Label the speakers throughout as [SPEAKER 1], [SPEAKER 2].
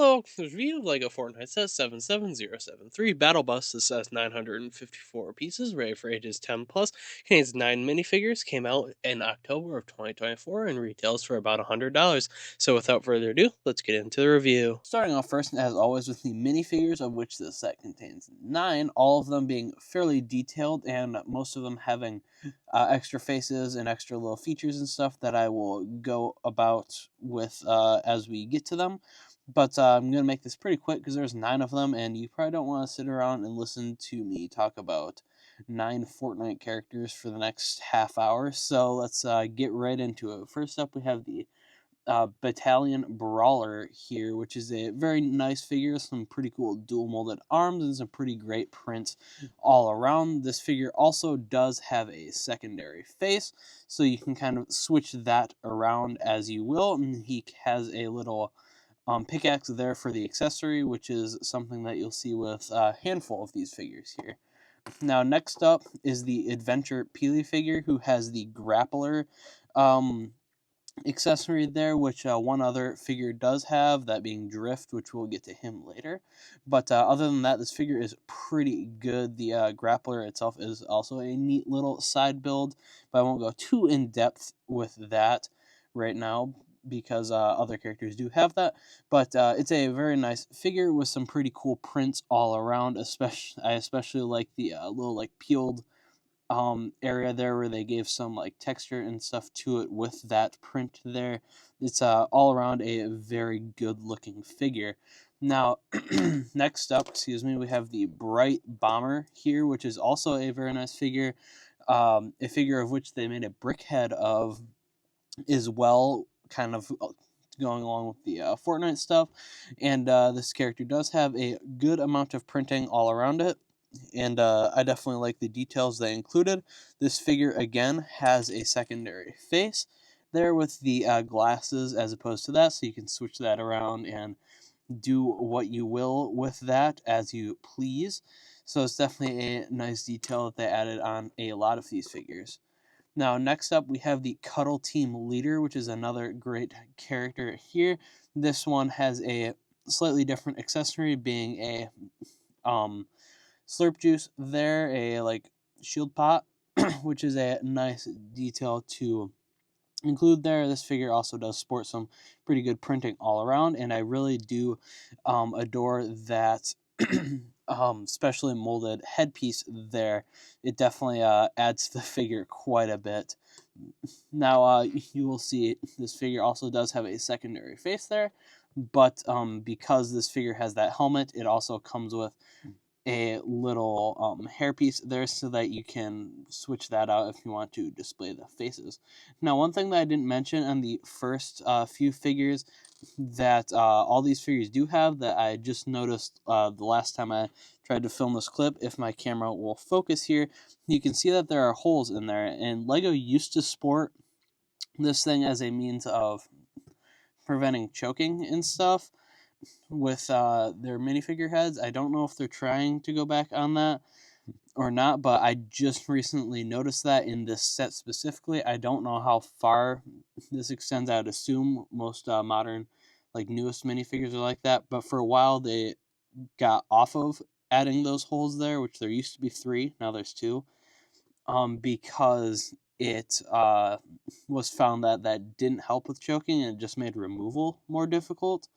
[SPEAKER 1] So, review of LEGO Fortnite says 77073. Battle Bus says 954 pieces, ready for ages 10 plus. Contains 9 minifigures, came out in October of 2024, and retails for about $100. So, without further ado, let's get into the review.
[SPEAKER 2] Starting off first, as always, with the minifigures, of which this set contains 9, all of them being fairly detailed, and most of them having extra faces and extra little features and stuff that I will go about with as we get to them. But I'm going to make this pretty quick because there's 9 of them, and you probably don't want to sit around and listen to me talk about 9 Fortnite characters for the next half hour. So let's get right into it. First up, we have the Battalion Brawler here, which is a very nice figure, some pretty cool dual molded arms, and some pretty great prints all around. This figure also does have a secondary face, so you can kind of switch that around as you will, and he has a little pickaxe there for the accessory, which is something that you'll see with a handful of these figures here. Now, next up is the Adventure Peely figure, who has the grappler accessory there, which one other figure does have, that being Drift, which we'll get to him later. But other than that, this figure is pretty good. The grappler itself is also a neat little side build, but I won't go too in depth with that right now because other characters do have that. But it's a very nice figure with some pretty cool prints all around. I especially like the little like peeled area there where they gave some like texture and stuff to it with that print there. It's all around a very good looking figure. Now, next up, we have the Bright Bomber here, which is also a very nice figure. A figure of which they made a brick head of as well, kind of going along with the Fortnite stuff. And this character does have a good amount of printing all around it, and I definitely like the details they included. This figure, again, has a secondary face there with the glasses as opposed to that, so you can switch that around and do what you will with that as you please. So it's definitely a nice detail that they added on a lot of these figures. Now, next up, we have the Cuddle Team Leader, which is another great character here. This one has a slightly different accessory, being a slurp juice there, a like shield pot, which is a nice detail to include there. This figure also does sport some pretty good printing all around, and I really do adore that specially molded headpiece there. It definitely adds to the figure quite a bit. Now, you will see this figure also does have a secondary face there, but because this figure has that helmet, it also comes with a little hairpiece there so that you can switch that out if you want to display the faces. Now, one thing that I didn't mention on the first few figures that all these figures do have that I just noticed the last time I tried to film this clip, if my camera will focus here, you can see that there are holes in there, and LEGO used to sport this thing as a means of preventing choking and stuff with their minifigure heads. I don't know if they're trying to go back on that or not, but I just recently noticed that in this set specifically. I don't know how far this extends. I would assume most modern, like newest minifigures are like that, but for a while they got off of adding those holes there, which there used to be 3, now there's 2, because it was found that that didn't help with choking and it just made removal more difficult.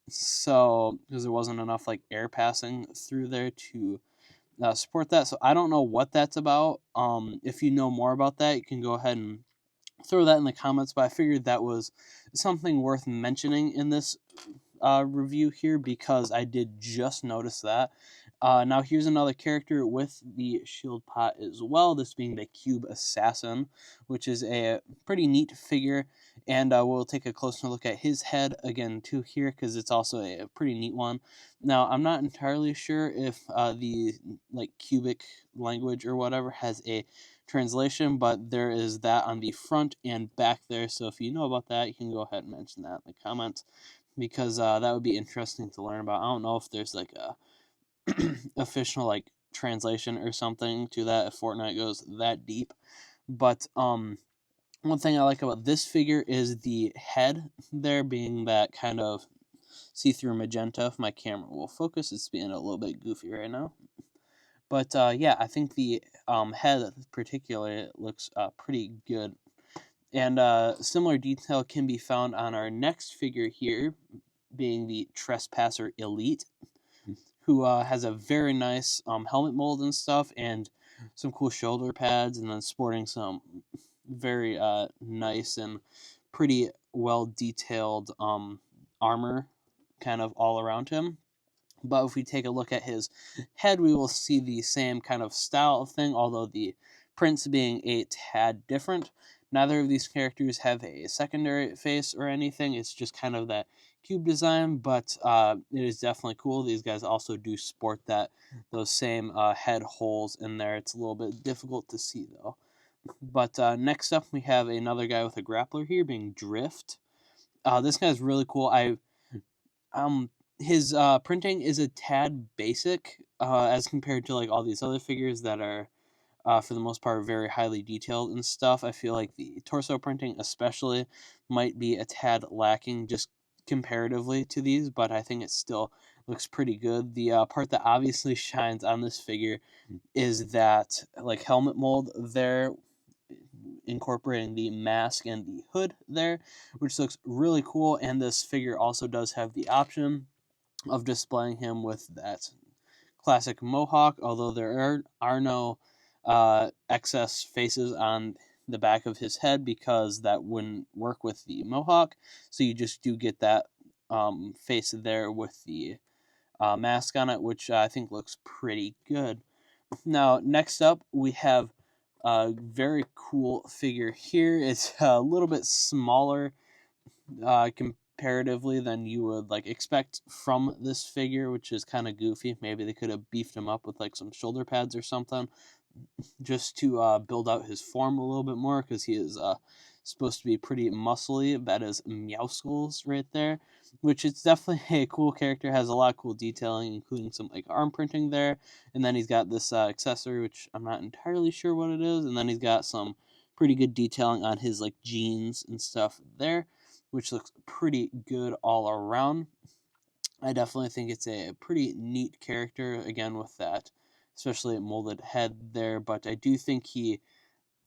[SPEAKER 2] So, because there wasn't enough like air passing through there to support that. So I don't know what that's about. If you know more about that, you can go ahead and throw that in the comments. But I figured that was something worth mentioning in this review here because I did just notice that. Now here's another character with the shield pot as well, this being the Cube Assassin, which is a pretty neat figure, and we'll take a closer look at his head again too here because it's also a pretty neat one. Now I'm not entirely sure if the like cubic language or whatever has a translation, but there is that on the front and back there, so if you know about that, you can go ahead and mention that in the comments because that would be interesting to learn about. I don't know if there's like a official like translation or something to that if Fortnite goes that deep, but one thing I like about this figure is the head there being that kind of see-through magenta. If my camera will focus, it's being a little bit goofy right now. But yeah, I think the head particularly looks pretty good. And similar detail can be found on our next figure here, being the Trespasser Elite, who has a very nice helmet mold and stuff, and some cool shoulder pads, and then sporting some very nice and pretty well detailed armor kind of all around him. But if we take a look at his head, we will see the same kind of style of thing, although the prints being a tad different. Neither of these characters have a secondary face or anything. It's just kind of that cube design, but it is definitely cool. These guys also do sport those same head holes in there. It's a little bit difficult to see though. But next up, we have another guy with a grappler here, being Drift. This guy's really cool. His printing is a tad basic as compared to like all these other figures that are for the most part very highly detailed and stuff. I feel like the torso printing especially might be a tad lacking just comparatively to these, but I think it still looks pretty good. The part that obviously shines on this figure is that like helmet mold there, incorporating the mask and the hood there, which looks really cool. And this figure also does have the option of displaying him with that classic mohawk, although there are no excess faces on the back of his head because that wouldn't work with the mohawk. So you just do get that face there with the mask on it, which I think looks pretty good. Now, next up, we have a very cool figure here. It's a little bit smaller comparatively than you would like expect from this figure, which is kind of goofy. Maybe they could have beefed him up with like some shoulder pads or something just to build out his form a little bit more, because he is supposed to be pretty muscly. That is Meowskulls right there, which is definitely a cool character. Has a lot of cool detailing, including some like arm printing there, and then he's got this accessory, which I'm not entirely sure what it is, and then he's got some pretty good detailing on his like jeans and stuff there, which looks pretty good all around. I definitely think it's a pretty neat character, again, with that, especially molded head there. But I do think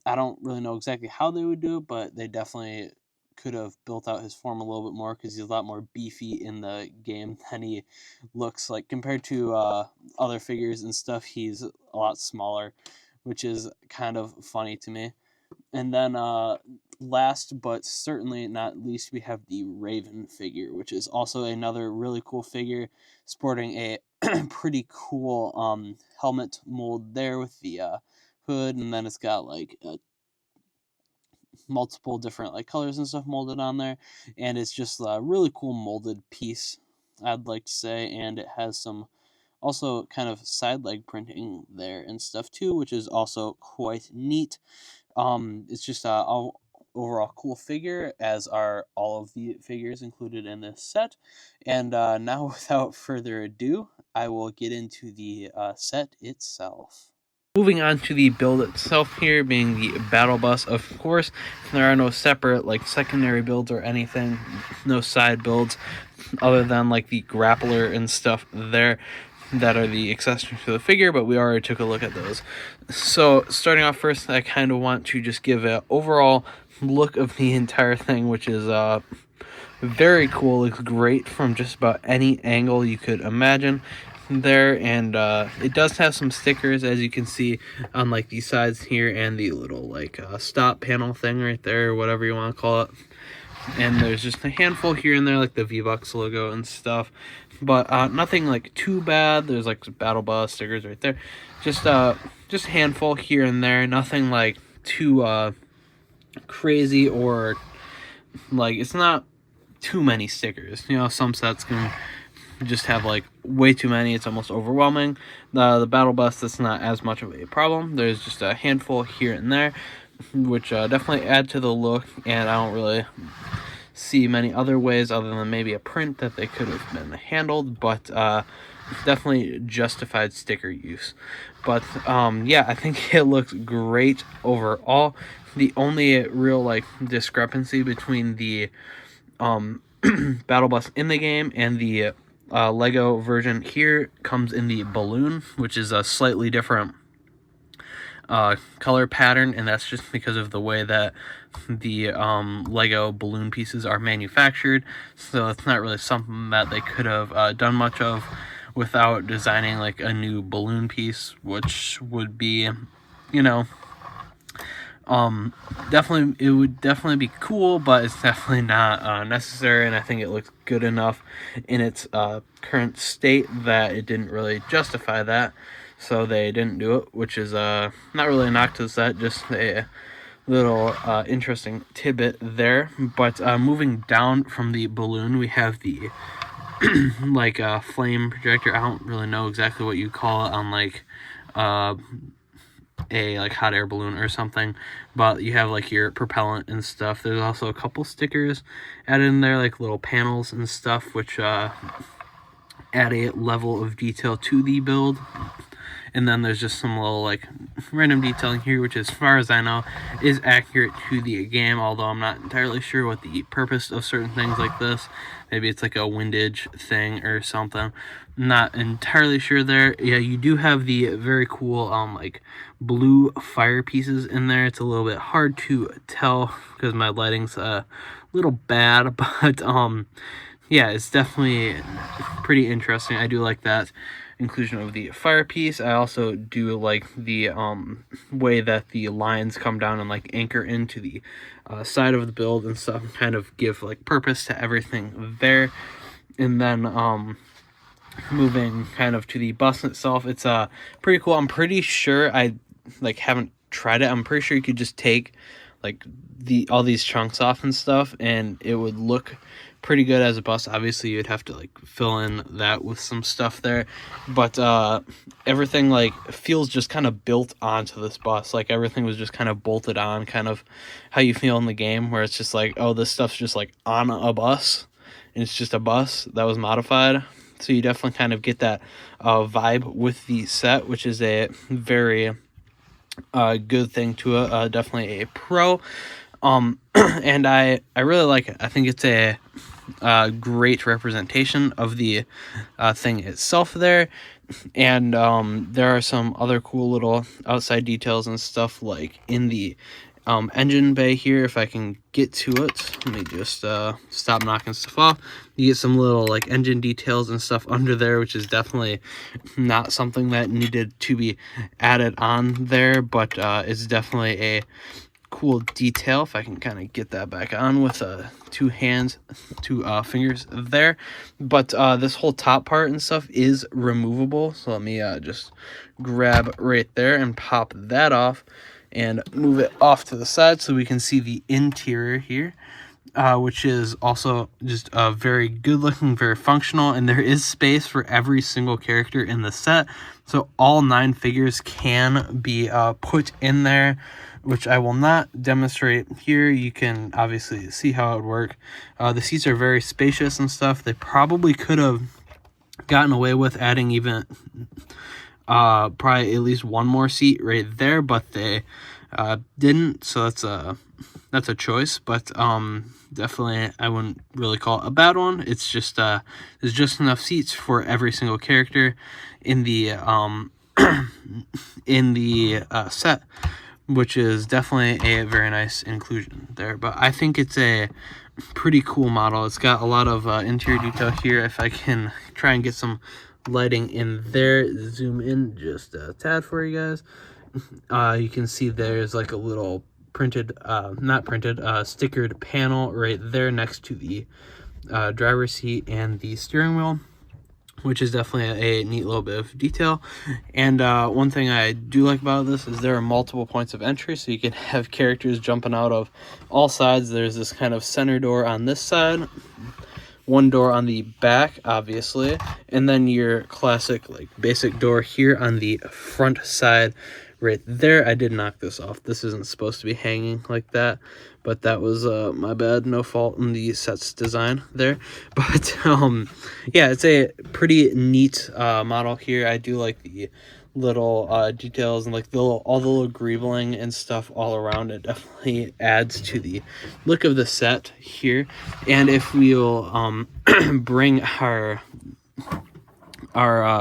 [SPEAKER 2] I don't really know exactly how they would do it, but they definitely could have built out his form a little bit more, because he's a lot more beefy in the game than he looks like. Compared to other figures and stuff, he's a lot smaller, which is kind of funny to me. And then last but certainly not least, we have the Raven figure, which is also another really cool figure, sporting a pretty cool helmet mold there with the hood, and then it's got like multiple different like colors and stuff molded on there, and it's just a really cool molded piece, I'd like to say. And it has some also kind of side leg printing there and stuff too, which is also quite neat. It's just overall cool figure, as are all of the figures included in this set. And now, without further ado, I will get into the set itself. Moving on to the build itself here, being the battle bus, of course. There are no separate like secondary builds or anything, no side builds other than like the grappler and stuff there that are the accessories to the figure, but we already took a look at those. So starting off first, I kind of want to just give an overall look of the entire thing, which is very cool. Looks great from just about any angle you could imagine there. And it does have some stickers, as you can see, on like the sides here, and the little like stop panel thing right there, or whatever you want to call it. And there's just a handful here and there, like the V-Bucks logo and stuff, but nothing like too bad. There's like some battle bus stickers right there, just a handful here and there. Nothing like too crazy, or like it's not too many stickers. You know, some sets can just have like way too many. It's almost overwhelming. The battle bus, that's not as much of a problem. There's just a handful here and there, which definitely add to the look, and I don't really see many other ways other than maybe a print that they could have been handled, but definitely justified sticker use. But yeah, I think it looks great overall. The only real like discrepancy between the battle bus in the game, and the Lego version here comes in the balloon, which is a slightly different color pattern, and that's just because of the way that the Lego balloon pieces are manufactured. So it's not really something that they could have done much of without designing like a new balloon piece, which would be, you know, definitely, it would definitely be cool, but it's definitely not necessary, and I think it looks good enough in its current state that it didn't really justify that, so they didn't do it, which is not really a knock to the set, just a little interesting tidbit there. But moving down from the balloon, we have the like flame projector. I don't really know exactly what you call it on like a like hot air balloon or something, but you have like your propellant and stuff. There's also a couple stickers added in there, like little panels and stuff, which add a level of detail to the build. And then there's just some little like random detailing here, which as far as I know is accurate to the game, although I'm not entirely sure what the purpose of certain things like this. Maybe it's like a windage thing or something. Not entirely sure there. Yeah, you do have the very cool like blue fire pieces in there. It's a little bit hard to tell because my lighting's a little bad, but yeah, it's definitely pretty interesting. I do like that inclusion of the fire piece. I also do like the way that the lines come down and like anchor into the side of the build and stuff, and kind of give like purpose to everything there. And then moving kind of to the bus itself, it's pretty cool. I'm pretty sure, I like haven't tried it, I'm pretty sure you could just take like all these chunks off and stuff, and it would look pretty good as a bus. Obviously you'd have to like fill in that with some stuff there, but everything like feels just kind of built onto this bus. Like everything was just kind of bolted on, kind of how you feel in the game, where it's just like, oh, this stuff's just like on a bus, and it's just a bus that was modified. So you definitely kind of get that vibe with the set, which is a very good thing to it. Definitely a pro. And I really like it. I think it's a great representation of the thing itself there. And there are some other cool little outside details and stuff, like in the engine bay here. If I can get to it, let me just stop knocking stuff off. You get some little like engine details and stuff under there, which is definitely not something that needed to be added on there, but it's definitely a cool detail. If I can kind of get that back on with two fingers there. But this whole top part and stuff is removable, so let me just grab right there and pop that off and move it off to the side so we can see the interior here, which is also just very good looking, very functional, and there is space for every single character in the set, so all 9 figures can be put in there, which I will not demonstrate here. You can obviously see how it would work. The seats are very spacious and stuff. They probably could have gotten away with adding even probably at least one more seat right there, but they didn't, so that's a choice. But definitely I wouldn't really call it a bad one. It's just there's just enough seats for every single character in the set, which is definitely a very nice inclusion there. But I think it's a pretty cool model. It's got a lot of interior detail here. If I can try and get some lighting in there, zoom in just a tad for you guys, you can see there's like a little printed, not printed, stickered panel right there next to the driver's seat and the steering wheel, which is definitely a neat little bit of detail. And one thing I do like about this is there are multiple points of entry, so you can have characters jumping out of all sides. There's this kind of center door on this side, one door on the back, obviously, and then your classic like basic door here on the front side right there. I did knock this off. This isn't supposed to be hanging like that, but that was my bad. No fault in the set's design there. But yeah, it's a pretty neat model here. I do like the little details and like all the little greebling and stuff all around it definitely adds to the look of the set here. And if we'll bring our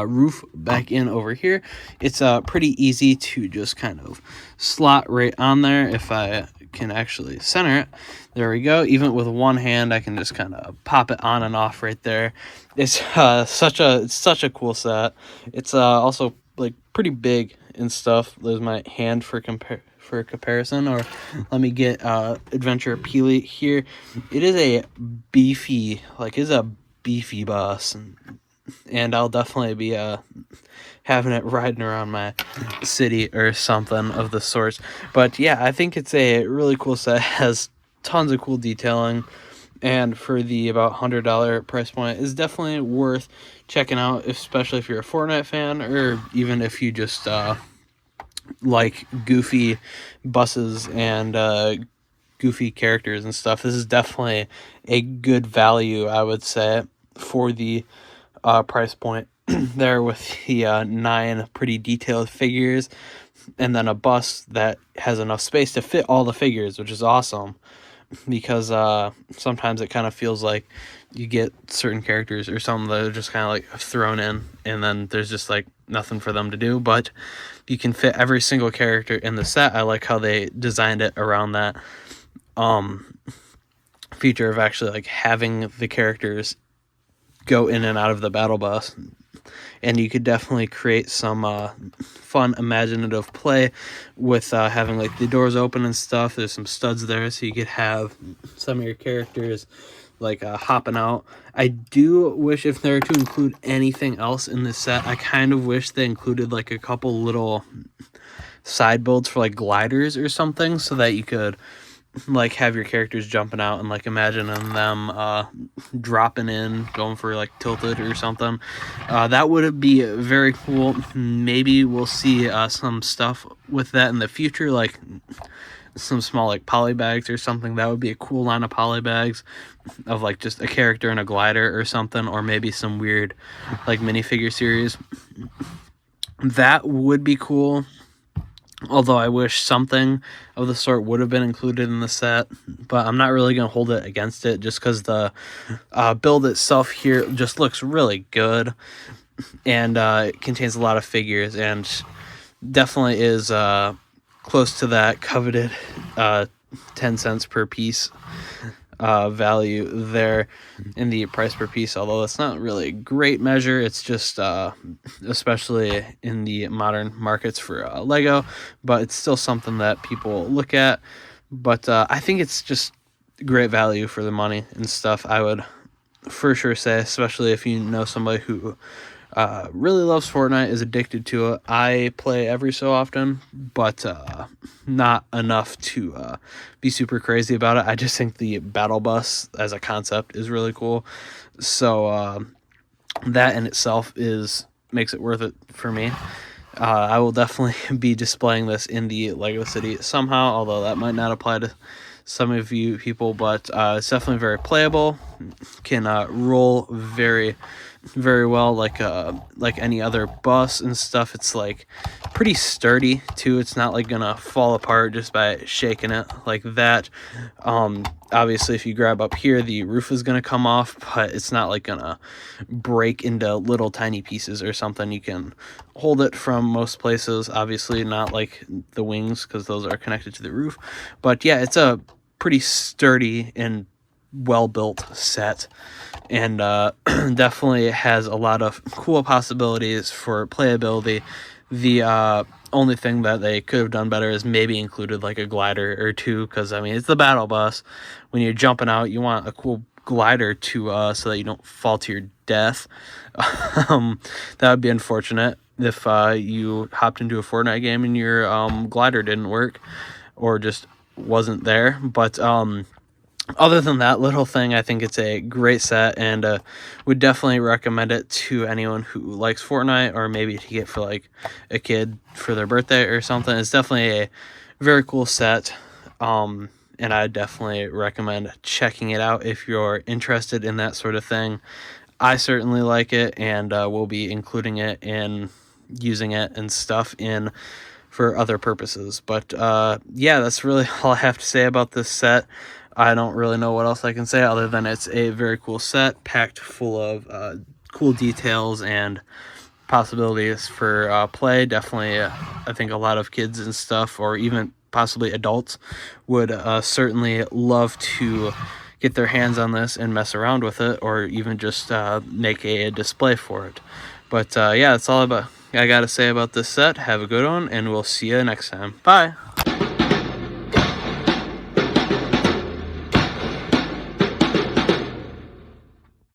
[SPEAKER 2] roof back in over here, it's pretty easy to just kind of slot right on there. If I can actually center it, there we go. Even with one hand, I can just kind of pop it on and off right there. It's such a cool set. It's also like pretty big and stuff. There's my hand for comparison. Or let me get Adventure Peely here. It is a beefy, bus, and I'll definitely be having it riding around my city or something of the sorts. But yeah, I think it's a really cool set. It has tons of cool detailing, and for the about $100 price point is definitely worth checking out, especially if you're a Fortnite fan, or even if you just like goofy buses and goofy characters and stuff. This is definitely a good value, I would say, for the price point there, with the 9 pretty detailed figures, and then a bus that has enough space to fit all the figures, which is awesome, because sometimes it kind of feels like you get certain characters or something that are just kind of like thrown in, and then there's just like nothing for them to do. But you can fit every single character in the set. I like how they designed it around that feature of actually like having the characters go in and out of the battle bus. And you could definitely create some fun imaginative play with having like the doors open and stuff. There's some studs there, so you could have some of your characters like hopping out. I do wish, if they were to include anything else in this set, I kind of wish they included like a couple little side builds for like gliders or something, so that you could like have your characters jumping out and like imagining them dropping in, going for like tilted or something. That would be very cool. Maybe we'll see some stuff with that in the future, like some small like poly bags or something. That would be a cool line of poly bags of like just a character and a glider or something, or maybe some weird like minifigure series. That would be cool. Although I wish something of the sort would have been included in the set, but I'm not really going to hold it against it, just because the build itself here just looks really good, and it contains a lot of figures, and definitely is close to that coveted 10 cents per piece value there in the price per piece, although it's not really a great measure. It's just especially in the modern markets for Lego, but it's still something that people look at. But I think it's just great value for the money and stuff, I would for sure say, especially if you know somebody who really loves Fortnite, is addicted to it. I play every so often, but not enough to be super crazy about it. I just think the battle bus as a concept is really cool, so that in itself makes it worth it for me. I will definitely be displaying this in the Lego City somehow, although that might not apply to some of you people, but it's definitely very playable. Can roll very well, like any other bus and stuff. It's like pretty sturdy too. It's not like gonna fall apart just by shaking it like that. Obviously, if you grab up here, the roof is gonna come off, but it's not like gonna break into little tiny pieces or something. You can hold it from most places, obviously not like the wings, because those are connected to the roof. But yeah, it's a pretty sturdy and well built set, and definitely has a lot of cool possibilities for playability. The only thing that they could have done better is maybe included like a glider or two, because I mean, it's the battle bus. When you're jumping out, you want a cool glider to so that you don't fall to your death. That would be unfortunate if you hopped into a Fortnite game and your glider didn't work or just wasn't there. But other than that little thing, I think it's a great set, and would definitely recommend it to anyone who likes Fortnite, or maybe to get for like a kid for their birthday or something. It's definitely a very cool set, and I definitely recommend checking it out if you're interested in that sort of thing. I certainly like it, and we'll be including it in using it and stuff in for other purposes. But yeah, that's really all I have to say about this set. I don't really know what else I can say other than it's a very cool set, packed full of cool details and possibilities for play. Definitely, I think a lot of kids and stuff, or even possibly adults, would certainly love to get their hands on this and mess around with it, or even just make a display for it. But yeah, that's all I got to say about this set. Have a good one, and we'll see you next time. Bye.